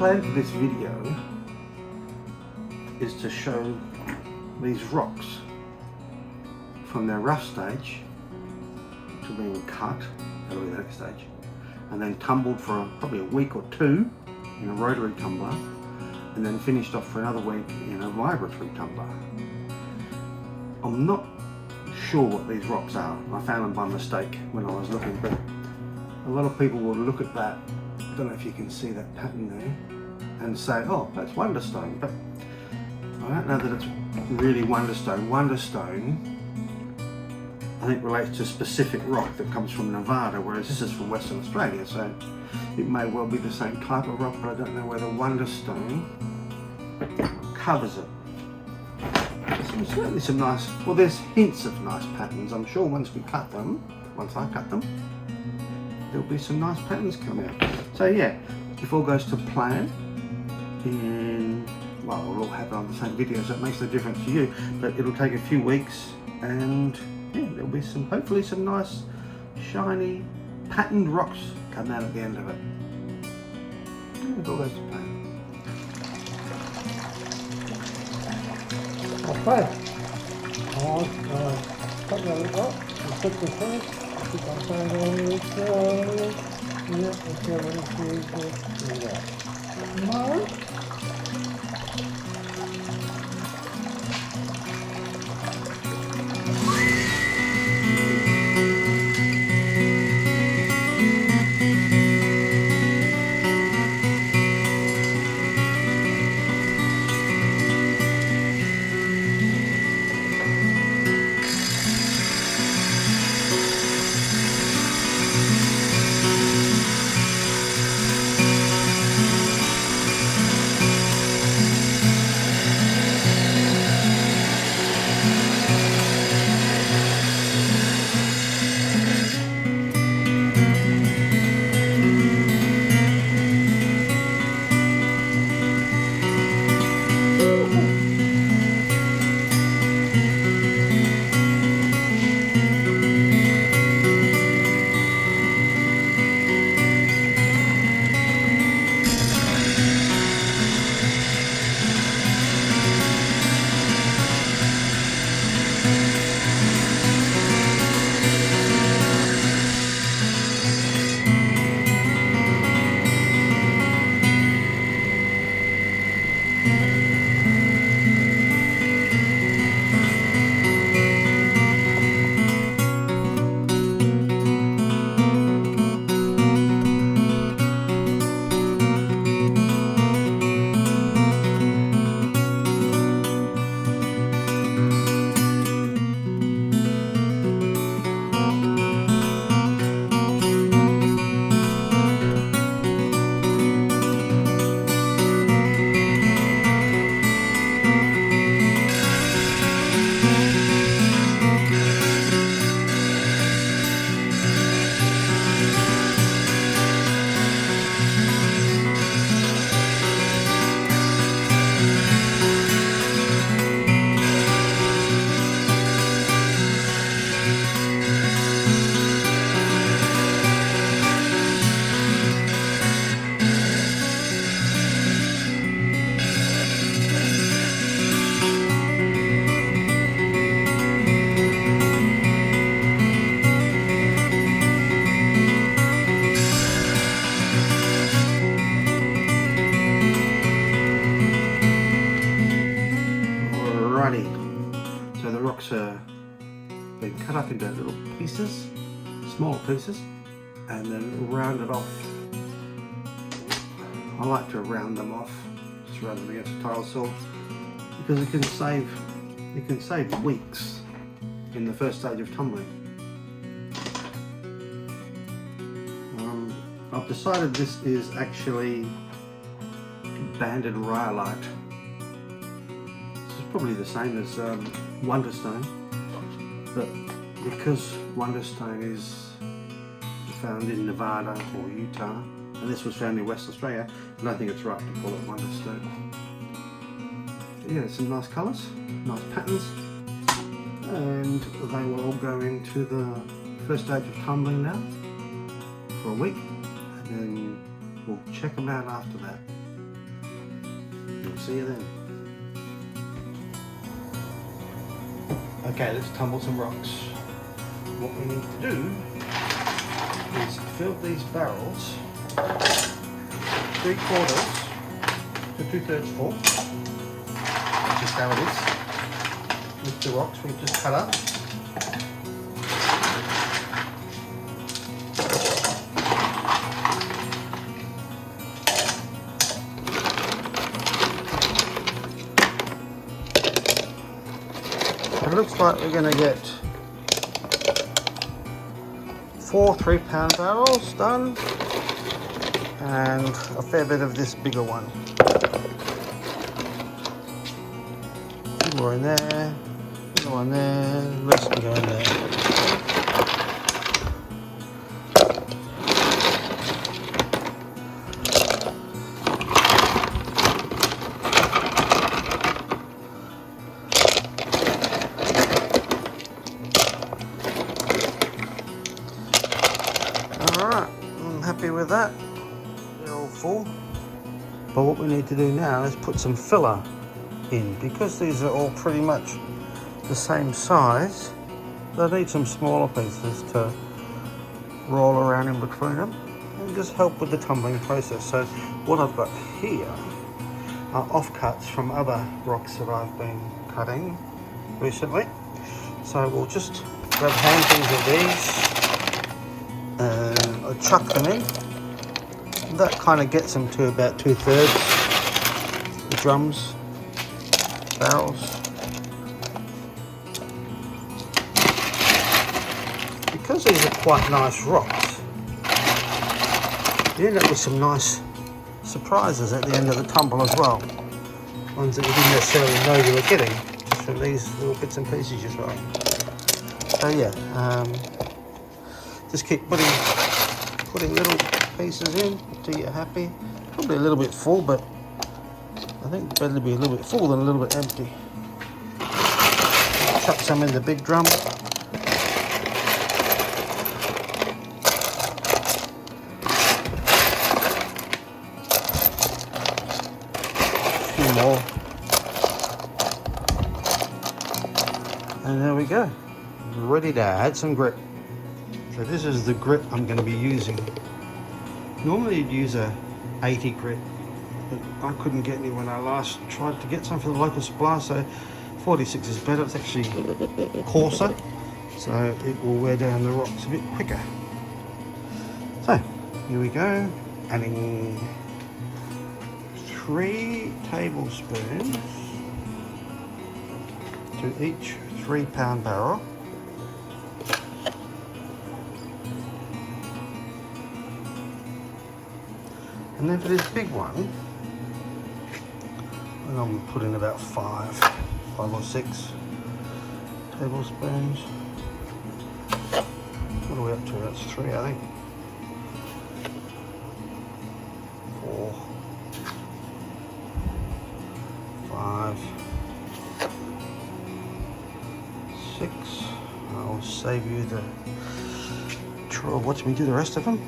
plan for this video is to show these rocks from their rough stage to being cut, that'll be the next stage, and then tumbled for probably a week or two in a rotary tumbler, and then finished off for another week in a vibratory tumbler. I'm not sure what these rocks are. I found them by mistake when I was looking, but a lot of people will look at that, I don't know if you can see that pattern there, and say, oh, that's Wonderstone, but I don't know that it's really Wonderstone. Wonderstone, I think, relates to a specific rock that comes from Nevada, whereas this is from Western Australia, so it may well be the same type of rock, but I don't know whether Wonderstone covers it. There's certainly some nice, well, there's hints of nice patterns. I'm sure once I cut them, there'll be some nice patterns come out. So yeah, if all goes to plan, and well, it'll all happen on the same video, so it makes no difference to you, but it'll take a few weeks, and yeah, there'll be some, hopefully some nice shiny patterned rocks come out at the end of it. Yeah, it all goes to plan. Okay, I'll cut that up and put the first. I think I'll find all this yeah, okay, let's do that. No. So the rocks are being cut up into little pieces, small pieces, and then rounded off. I like to round them off, just run them against a tile saw, because it can save weeks in the first stage of tumbling. I've decided this is actually banded rhyolite. This is probably the same as Wonderstone, but because Wonderstone is found in Nevada or Utah, and this was found in Western Australia, I don't think it's right to call it Wonderstone. But yeah, there's some nice colours, nice patterns, and they will all go into the first stage of tumbling now for a week, and then we'll check them out after that. See you then. Okay, let's tumble some rocks. What we need to do is fill these barrels 3/4 to 2/3 full. That's just how it is. With the rocks we've just cut up. It looks like we're going to get 4 3-pound barrels done and a fair bit of this bigger one. More in there, more in there, the rest can go in there. Alright, I'm happy with that. They're all full. But what we need to do now is put some filler in. Because these are all pretty much the same size, they need some smaller pieces to roll around in between them and just help with the tumbling process. So what I've got here are offcuts from other rocks that I've been cutting recently. So we'll just grab handfuls of these and I'll chuck them in. That kind of gets them to about 2/3 the drums, barrels. Because these are quite nice rocks, you end up with some nice surprises at the end of the tumble as well. Ones that you didn't necessarily know you were getting just from these little bits and pieces you throw. So yeah, just keep putting little pieces in until you're happy. Probably a little bit full, but I think it's better to be a little bit full than a little bit empty. Chuck some in the big drum. A few more. And there we go. Ready to add some grit. So this is the grit I'm going to be using. Normally you'd use a 80 grit, but I couldn't get any when I last tried to get some for the local supply, so 46 is better. It's actually coarser, so it will wear down the rocks a bit quicker. So here we go, adding 3 tablespoons to each 3-pound barrel. And then for this big one, I'm putting about 5 or 6 tablespoons. What are we up to? That's 3, I think. 4, 5, 6. I'll save you the chore of watching me do the rest of them.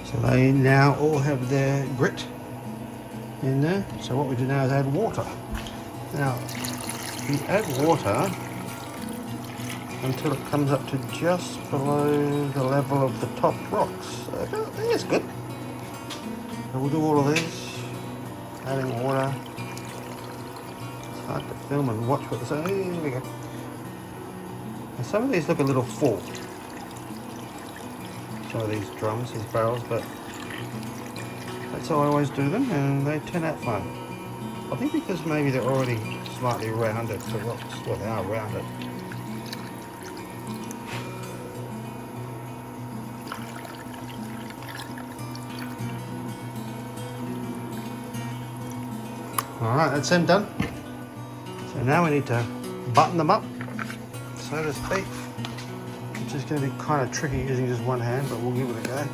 So they now all have their grit in there. So what we do now is add water. Now, you add water until it comes up to just below the level of the top rocks. So I think that's good. So we'll do all of these, adding water. It's hard to film and watch what they say. Here we go. Now some of these look a little full. Some of these drums, these barrels, but that's how I always do them, and they turn out fine. I think because maybe they're already slightly rounded, the rocks, well, they are rounded. Alright, that's them done. So now we need to button them up, so to speak. Which is going to be kind of tricky using just one hand, but we'll give it a go.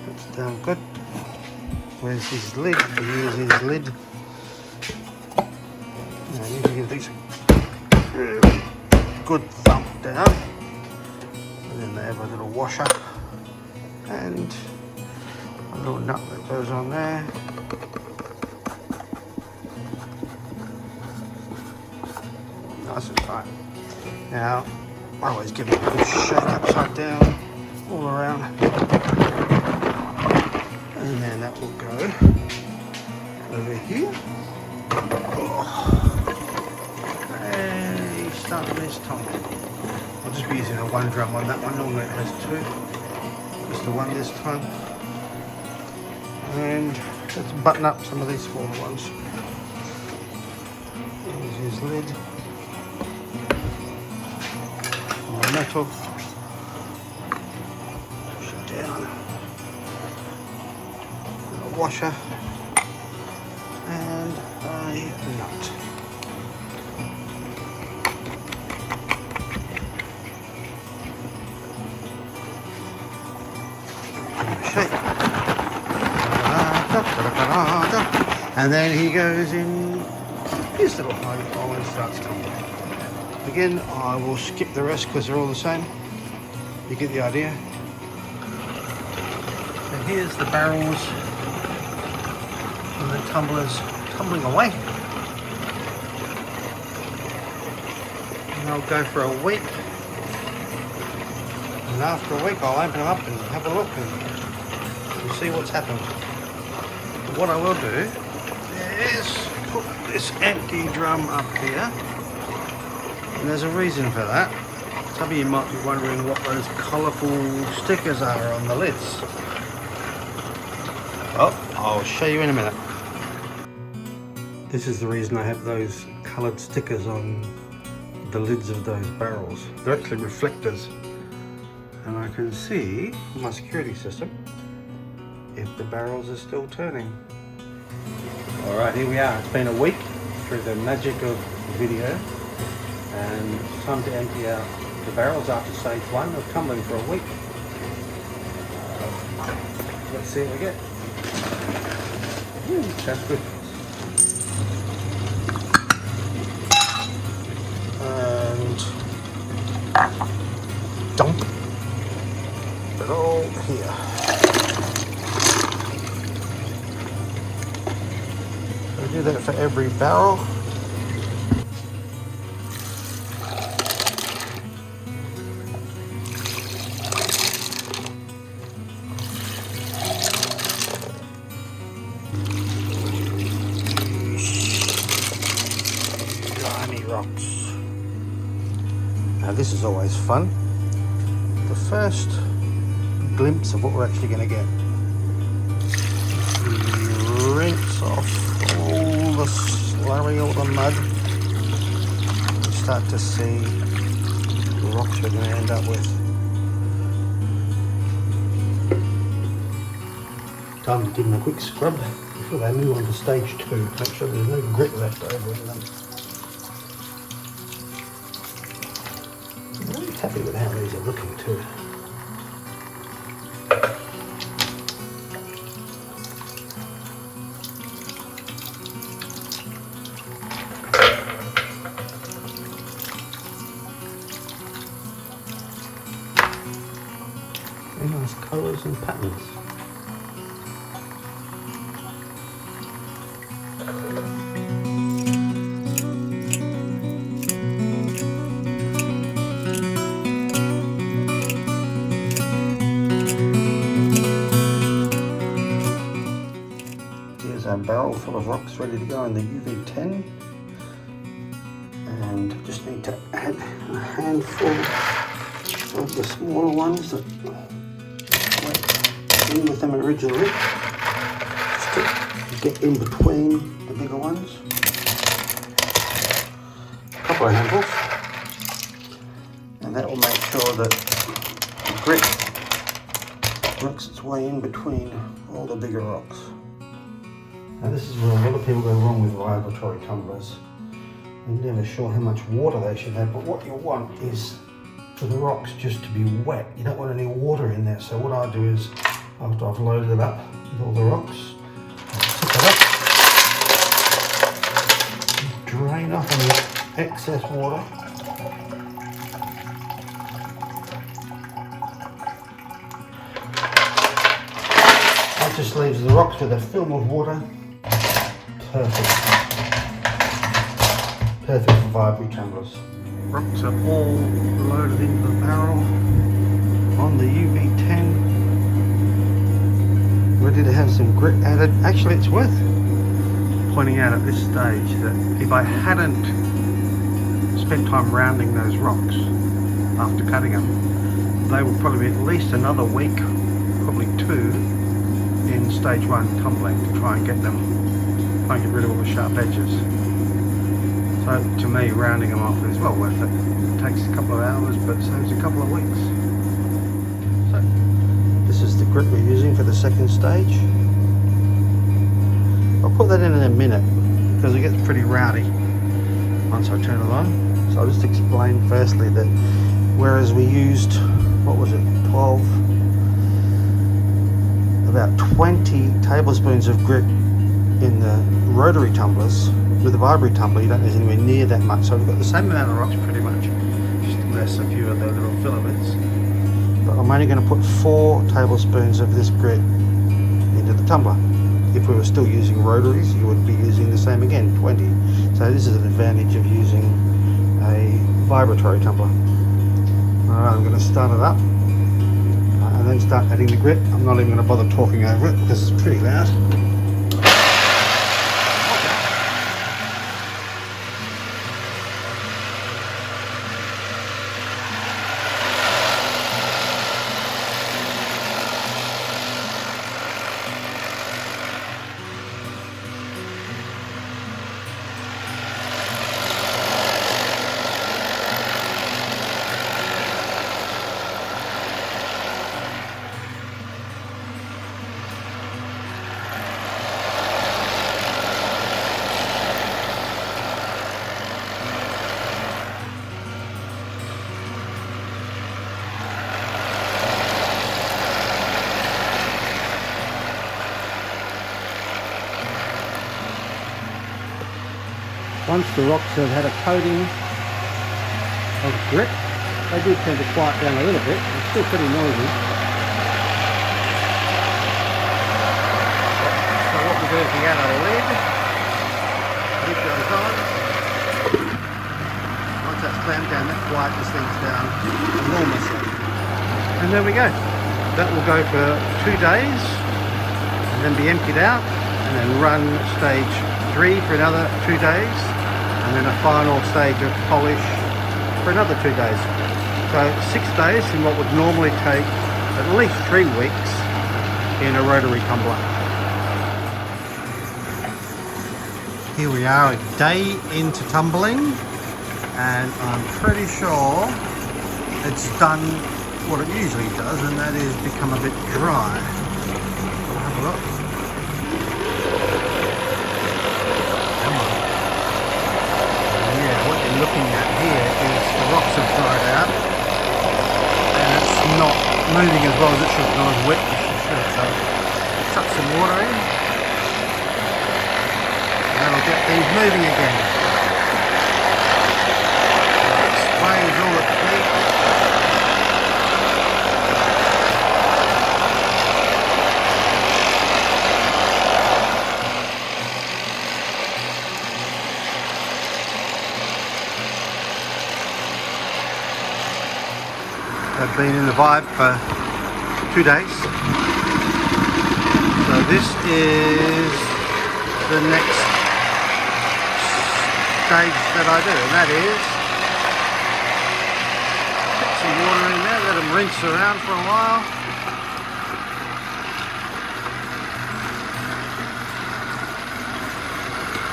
That's down good. Where's his lid? Here's his lid. Now you can give these a good thump down. And then they have a little washer. And A little nut that goes on there. Nice and tight. Now, I always give it a good shake upside down, all around. And then that will go over here. And start this tumbling. I'll just be using a one drum on that one, normally it has two. Just the one this time. And let's button up some of these smaller ones. There's his lid. More metal. Push it down. A washer. And a nut. Shape. And then he goes in his little hiding hole and starts tumbling. Again, I will skip the rest because they're all the same. You get the idea. And here's the barrels and the tumblers tumbling away. And I'll go for a week. And after a week, I'll open them up and have a look and see what's happened. But what I will do is put this empty drum up here, and there's a reason for that. Some of you might be wondering what those colourful stickers are on the lids. Oh, I'll show you in a minute. This is the reason I have those coloured stickers on the lids of those barrels. They're actually reflectors, and I can see my security system if the barrels are still turning. Alright, here we are. It's been a week through the magic of video, and it's time to empty out the barrels after stage 1 of tumbling for a week. Let's see what we get. Sounds good. And dump it all here. Do that for every barrel. Grimy rocks. Now this is always fun. The first glimpse of what we're actually going to get. Rinse off all the slurry, all the mud. You start to see the rocks we're going to end up with. Time to give them a quick scrub before they move on to stage 2. Make sure there's no grit left over in them. I'm really happy with how these are looking too. Very nice colours and patterns. Here's our barrel full of rocks ready to go in the UV10. And just need to add a handful of the smaller ones that went in with them originally, just to get in between the bigger ones. A couple of handfuls, and that will make sure that the grit works its way in between all the bigger rocks. Now this is where a lot of people go wrong with vibratory tumblers. I'm never sure how much water they should have, but what you want is for the rocks just to be wet. You don't want any water in there. So what I do is, after I've loaded it up with all the rocks, I'll tip it up, drain off any excess water. That just leaves the rocks with a film of water. Perfect. Perfect for Vibratory tumblers. Rocks are all loaded into the barrel on the UV10. Ready to have some grit added. Actually, it's worth pointing out at this stage that if I hadn't spent time rounding those rocks after cutting them, they would probably be at least another week, probably 2, in stage 1 tumbling to try and get rid of all the sharp edges. So to me, rounding them off is well worth it. It takes a couple of hours, but saves a couple of weeks. So this is the grit we're using for the second stage. I'll put that in a minute because it gets pretty rowdy once I turn it on. So I'll just explain firstly that whereas we used, what was it, about 20 tablespoons of grit in the rotary tumblers, with the Vibratory tumbler you don't need anywhere near that much. So we've got the same amount of rocks pretty much, just less a few of the little filaments. But I'm only going to put 4 tablespoons of this grit into the tumbler. If we were still using rotaries, you would be using the same again, 20. So this is an advantage of using a Vibratory tumbler. Alright, I'm going to start it up and then start adding the grit. I'm not even going to bother talking over it because it's pretty loud. Once the rocks have had a coating of grit, they do tend to quiet down a little bit. It's still pretty noisy. So what we do is we add a lid. Lid goes on. Once that's clamped down, that quietens things down enormously. And there we go. That will go for 2 days and then be emptied out and then run stage 3 for another 2 days. And then a final stage of polish for another 2 days. So 6 days in what would normally take at least 3 weeks in a rotary tumbler. Here we are, a day into tumbling, and I'm pretty sure it's done what it usually does, and that is become a bit dry. I'll have a look. Looking at here is the rocks have dried out and it's not moving as well as it should, not as wet as it should. So chuck some water in and that'll get things moving again. Explains all the techniques. I've been in the Vibe for 2 days. So this is the next stage that I do, and that is put some water in there, let them rinse around for a while.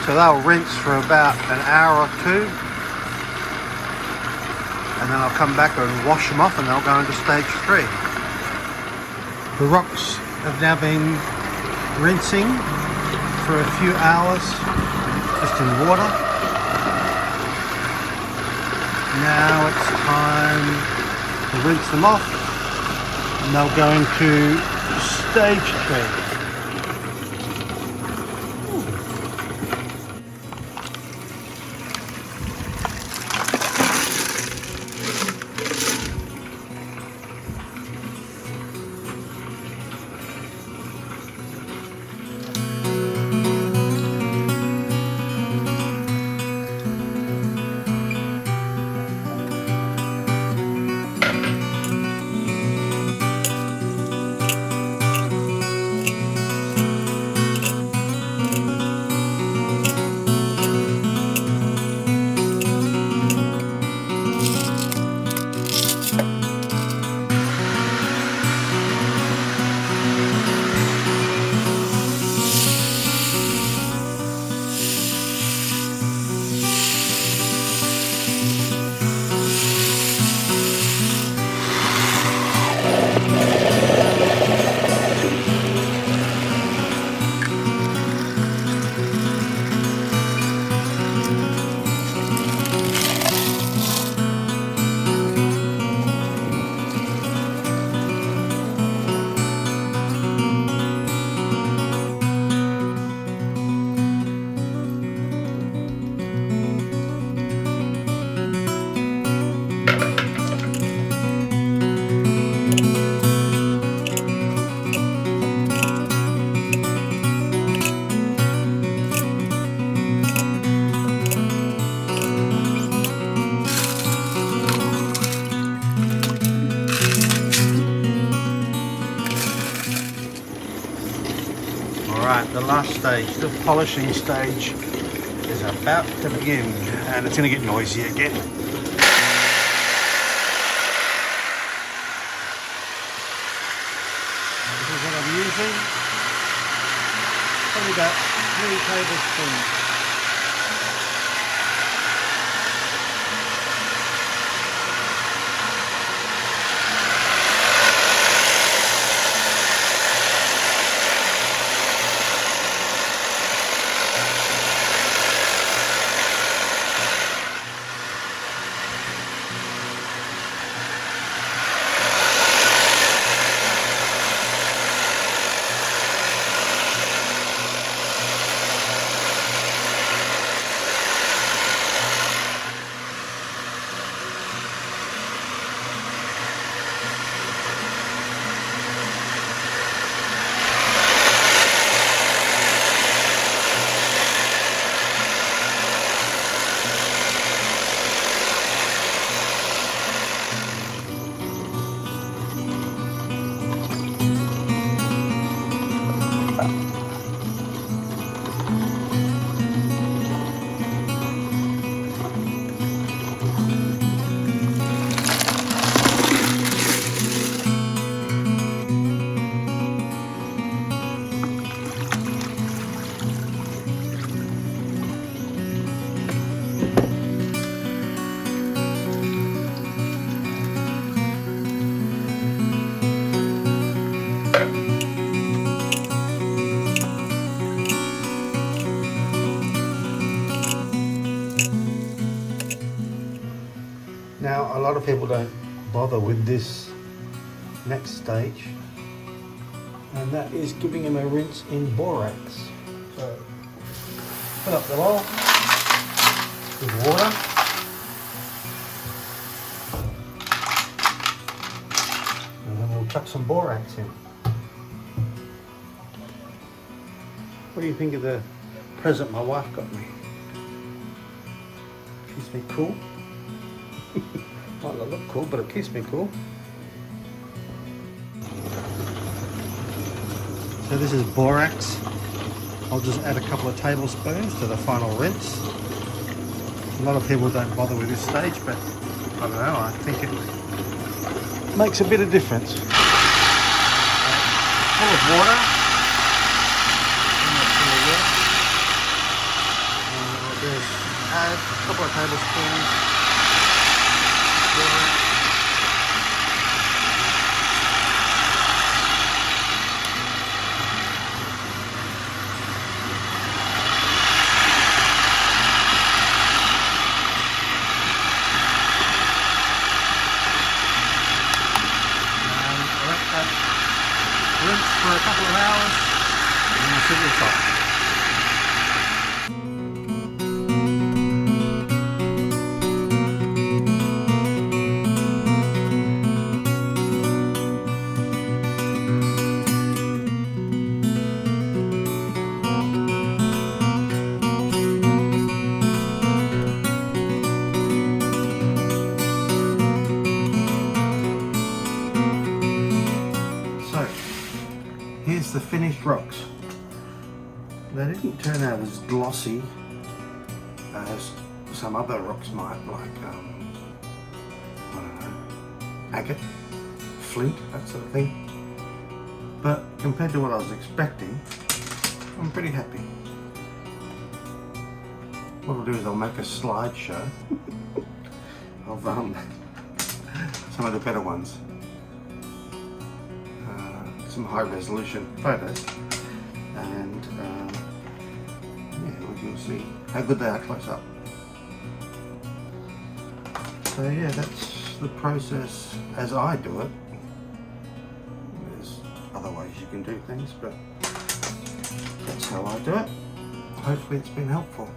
So they'll rinse for about an hour or 2. And then I'll come back and wash them off and they'll go into stage 3. The rocks have now been rinsing for a few hours just in water. Now it's time to rinse them off and they'll go into stage 3. last stage, the polishing stage, is about to begin, and it's going to get noisy again. This is what I'm using. Probably about 3 tablespoons. Now, a lot of people don't bother with this next stage, and that is giving them a rinse in borax. So, fill up the bowl with water. And then we'll chuck some borax in. What do you think of the present my wife got me? Keeps me cool. Might not look cool, but it keeps me cool. So this is borax. I'll just add a couple of tablespoons to the final rinse. A lot of people don't bother with this stage, but I don't know, I think it makes a bit of difference. Full of water. Just add a couple of tablespoons. Rinse for a couple of hours, and we'll see what's up. Here's the finished rocks. They didn't turn out as glossy as some other rocks might, like I don't know, agate, flint, that sort of thing. But compared to what I was expecting, I'm pretty happy. What I'll do is I'll make a slideshow of some of the better ones. Some high resolution photos, and yeah, we can see how good they are close up. So yeah, that's the process as I do it. There's other ways you can do things, but that's how I do it. Hopefully it's been helpful.